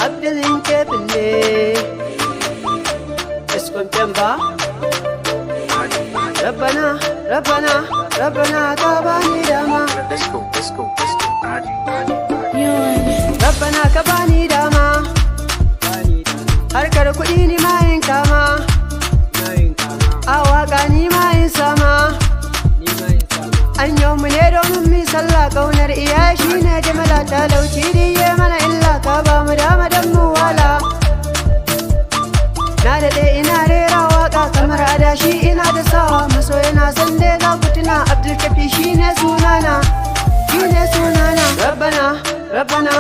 Abdulin Kebile اسكن جنبا ربنا ربنا ربنا كباني داما ربنا كباني داما harkar kuɗi ni ma yin kama a waƙa ni ma yin sama an yau mu ne domin mi sallah ƙaunar iya shi ne jimala talauci diye mana illa ka ba mu dama don mu wala na daɗe ina rera waƙa kamar adashi ina da sawa maso yana san dai za ku tuna Abdulkafi shi ne sunana rabbana rabbana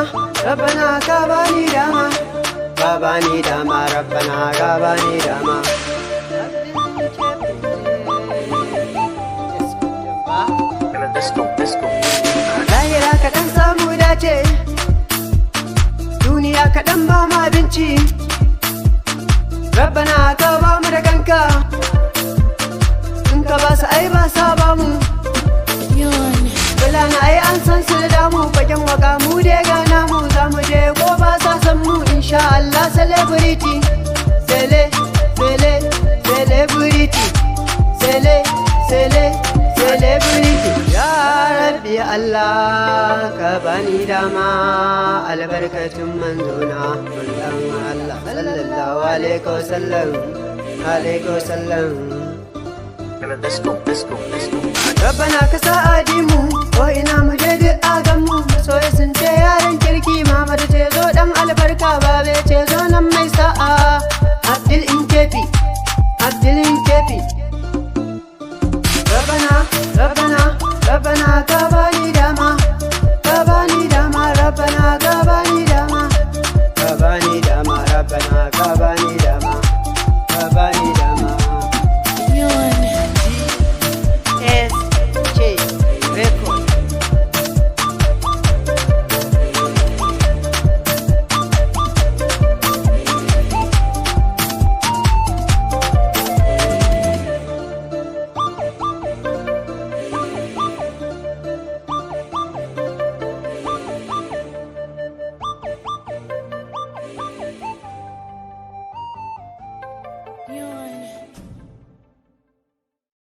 rabbana ka bani dama Kabani dama rabbana kabani dama lahira kaɗan samu dace duniya kaɗan ba mu abinci rabbana ka ba mu da kanka in ka ba su ai ba sa ba mu fulana ai an san su da damu fagen waka mu dai gana mu za mu je ko ba sa san mu insha Allah celebrity celebrity ya rabbi Allah ka bani dama albarkatun manzona manzon Allah sallallahu alaihi wasallam Let's go. Rabbana ka sa adimu ko ina mu je duk agan mu so sun ce ya